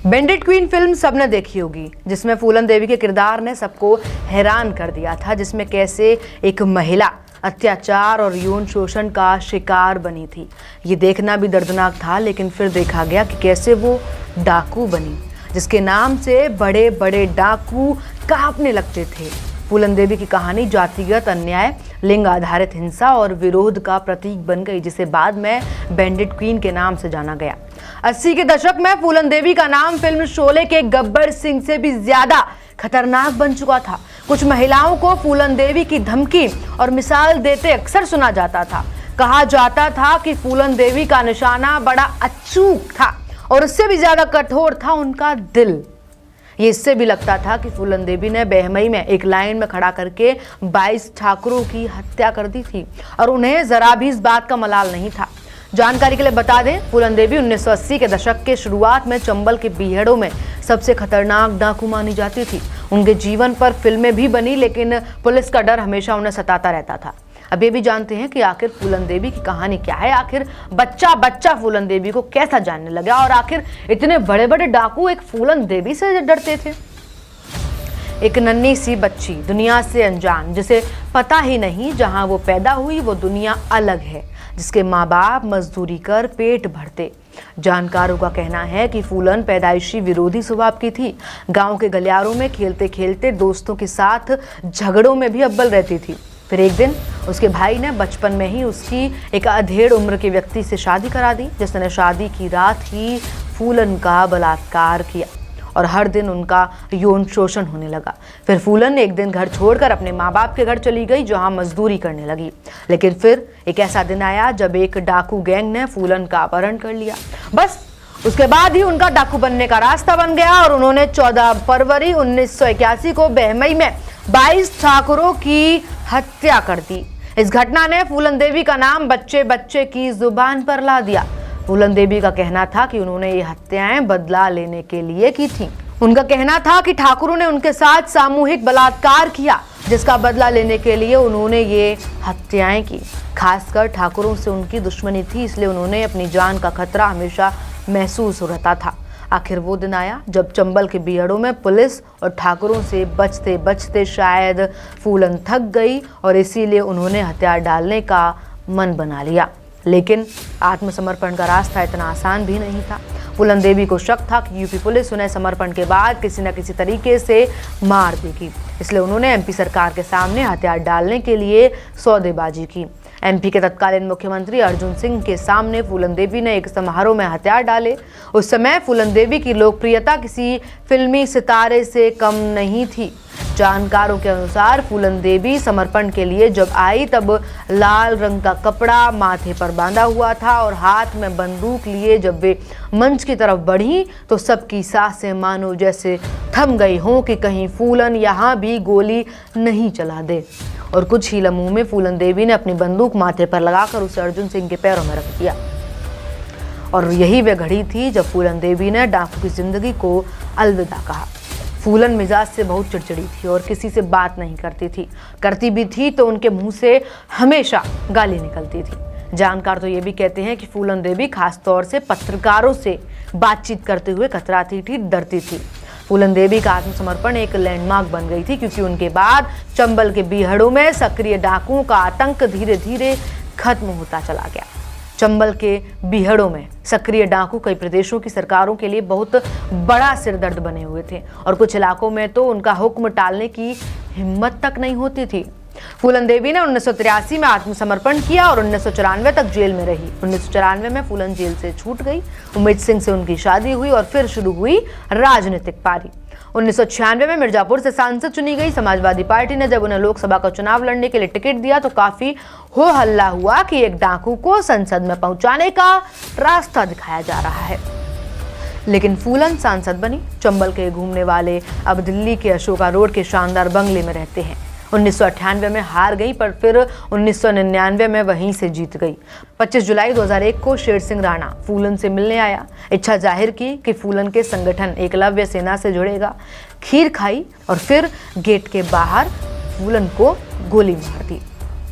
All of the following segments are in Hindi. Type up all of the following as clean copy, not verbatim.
बैंडिट क्वीन फिल्म सबने देखी होगी, जिसमें फूलन देवी के किरदार ने सबको हैरान कर दिया था, जिसमें कैसे एक महिला अत्याचार और यौन शोषण का शिकार बनी थी। ये देखना भी दर्दनाक था, लेकिन फिर देखा गया कि कैसे वो डाकू बनी, जिसके नाम से बड़े बड़े डाकू कांपने लगते थे। फूलन देवी की कहानी जातिगत अन्याय, लिंग आधारित हिंसा और विरोध का प्रतीक बन गई, जिसे बाद में बैंडिट क्वीन के नाम से जाना गया। 80 के दशक में फूलन देवी का नाम फिल्म शोले के गब्बर सिंह से भी ज्यादा खतरनाक बन चुका था। कुछ महिलाओं को फूलन देवी की धमकी और मिसाल देते अक्सर सुना जाता था। कहा जाता था कि फूलन देवी का निशाना बड़ा अचूक था और उससे भी ज्यादा कठोर था उनका दिल। ये इससे भी लगता था कि फूलन देवी ने बेहमई में एक लाइन में खड़ा करके 22 ठाकुरों की हत्या कर दी थी और उन्हें जरा भी इस बात का मलाल नहीं था। जानकारी के लिए बता दें, फूलन देवी 1980 के दशक के शुरुआत में चंबल के बीहड़ों में सबसे खतरनाक डाकू मानी जाती थी। उनके जीवन पर फिल्में भी बनी, लेकिन पुलिस का डर हमेशा उन्हें सताता रहता था। अब ये भी जानते हैं कि आखिर फूलन देवी की कहानी क्या है, आखिर बच्चा बच्चा फूलन देवी को कैसा जानने लगा और आखिर इतने बड़े बड़े डाकू एक फूलन देवी से डरते थे। एक नन्ही सी बच्ची, दुनिया से अनजान, जिसे पता ही नहीं जहां वो पैदा हुई वो दुनिया अलग है, जिसके माँ बाप मजदूरी कर पेट भरते। जानकारों का कहना है कि फूलन पैदाइशी विरोधी स्वभाव की थी। गांव के गलियारों में खेलते खेलते दोस्तों के साथ झगड़ों में भी अव्वल रहती थी। फिर एक दिन उसके भाई ने बचपन में ही उसकी एक अधेड़ उम्र के व्यक्ति से शादी करा दी, जिसने शादी की रात ही फूलन का बलात्कार किया और हर दिन उनका यौन शोषण होने लगा। फिर फूलन एक दिन घर छोड़कर अपने माँ बाप के घर चली गई, जहाँ मजदूरी करने लगी। लेकिन फिर एक ऐसा दिन आया जब एक डाकू गैंग ने फूलन का अपहरण कर लिया। बस उसके बाद ही उनका डाकू बनने का रास्ता बन गया और उन्होंने 14 फरवरी 1981 को बेहमई में 22 ठाकुरों की हत्या कर दी। इस घटना ने फूलन देवी का नाम बच्चे बच्चे की जुबान पर ला दिया। फूलन देवी का कहना था कि उन्होंने ये हत्याएं बदला लेने के लिए की थी। उनका कहना था कि ठाकुरों ने उनके साथ सामूहिक बलात्कार किया, जिसका बदला लेने के लिए उन्होंने ये हत्याएं की। खासकर ठाकुरों से उनकी दुश्मनी थी, इसलिए उन्होंने अपनी जान का खतरा हमेशा महसूस रहता था। आखिर वो दिन आया जब चंबल के बीहड़ों में पुलिस और ठाकुरों से बचते बचते शायद फूलन थक गई और इसीलिए उन्होंने हथियार डालने का मन बना लिया। लेकिन आत्मसमर्पण का रास्ता इतना आसान भी नहीं था। फूलन देवी को शक था कि यूपी पुलिस उन्हें समर्पण के बाद किसी न किसी तरीके से मार देगी, इसलिए उन्होंने एमपी सरकार के सामने हथियार डालने के लिए सौदेबाजी की। एमपी के तत्कालीन मुख्यमंत्री अर्जुन सिंह के सामने फूलन देवी ने एक समारोह में हथियार डाले। उस समय फूलन देवी की लोकप्रियता किसी फिल्मी सितारे से कम नहीं थी। जानकारों के अनुसार फूलन देवी समर्पण के लिए जब आई तब लाल रंग का कपड़ा माथे पर बांधा हुआ था और हाथ में बंदूक लिए जब वे मंच की तरफ बढ़ी तो सबकी सांसें मानो जैसे थम गई हों कि कहीं फूलन यहाँ भी गोली नहीं चला दे। और कुछ ही लम्हों में फूलन देवी ने अपनी बंदूक माथे पर लगाकर उसे अर्जुन सिंह के पैरों में रख दिया। और यही वह घड़ी थी जब फूलन देवी ने डाकू की जिंदगी को अलविदा कहा। फूलन मिजाज से बहुत चिड़चिड़ी थी और किसी से बात नहीं करती थी। करती भी थी तो उनके मुंह से हमेशा गाली निकलती थी। जानकार तो ये भी कहते हैं कि फूलन देवी खास तौर से पत्रकारों से बातचीत करते हुए कतराती थी, डरती थी। फूलन देवी का आत्मसमर्पण एक लैंडमार्क बन गई थी, क्योंकि उनके बाद चंबल के बीहड़ों में सक्रिय डाकुओं का आतंक धीरे धीरे खत्म होता चला गया। चंबल के बीहड़ों में सक्रिय डाकू कई प्रदेशों की सरकारों के लिए बहुत बड़ा सिरदर्द बने हुए थे और कुछ इलाकों में तो उनका हुक्म टालने की हिम्मत तक नहीं होती थी। फूलन देवी ने 1983 में आत्मसमर्पण किया और 1994 तक जेल में रही। 1994 में फूलन जेल से छूट गई। उमेश सिंह से उनकी शादी हुई और फिर शुरू हुई राजनीतिक पारी। 1996 में मिर्जापुर से सांसद चुनी गई। समाजवादी पार्टी ने जब उन्हें लोकसभा का चुनाव लड़ने के लिए टिकट दिया तो काफी हो हल्ला हुआ कि एक डाकू को संसद में पहुंचाने का रास्ता दिखाया जा रहा है। लेकिन फूलन सांसद बनी। चंबल के घूमने वाले अब दिल्ली के अशोका रोड के शानदार बंगले में रहते हैं। 1998 में हार गई पर फिर 1999 में वहीं से जीत गई। 25 जुलाई 2001 को शेर सिंह राणा फूलन से मिलने आया। इच्छा जाहिर की कि फूलन के संगठन एकलव्य सेना से जुड़ेगा। खीर खाई और फिर गेट के बाहर फूलन को गोली मार दी।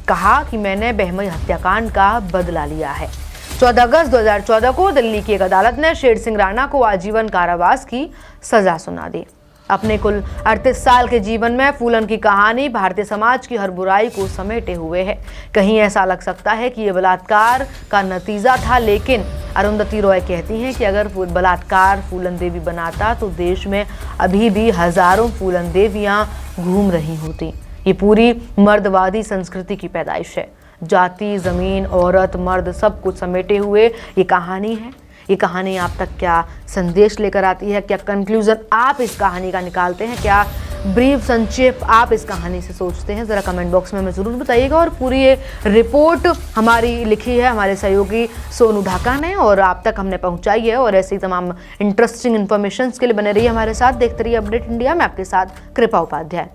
कहा कि मैंने बेहमई हत्याकांड का बदला लिया है। 14 अगस्त 2014 को दिल्ली की एक अदालत ने शेर सिंह राणा को आजीवन कारावास की सजा सुना दी। अपने कुल 38 साल के जीवन में फूलन की कहानी भारतीय समाज की हर बुराई को समेटे हुए है। कहीं ऐसा लग सकता है कि ये बलात्कार का नतीजा था, लेकिन अरुंधति रॉय कहती हैं कि अगर बलात्कार फूलन देवी बनाता तो देश में अभी भी हजारों फूलन देवियां घूम रही होती। ये पूरी मर्दवादी संस्कृति की पैदाइश है। जाति, जमीन, औरत, मर्द सब कुछ समेटे हुए ये कहानी है। ये कहानी आप तक क्या संदेश लेकर आती है? क्या कंक्लूजन आप इस कहानी का निकालते हैं? क्या ब्रीफ संक्षेप आप इस कहानी से सोचते हैं? ज़रा कमेंट बॉक्स में हमें ज़रूर बताइएगा। और पूरी ये रिपोर्ट हमारी लिखी है हमारे सहयोगी सोनू ढाका ने और आप तक हमने पहुंचाई है। और ऐसी तमाम इंटरेस्टिंग इन्फॉर्मेशन के लिए बने रहिए हमारे साथ। देखते रहिए अपडेट इंडिया में आपके साथ कृपा उपाध्याय।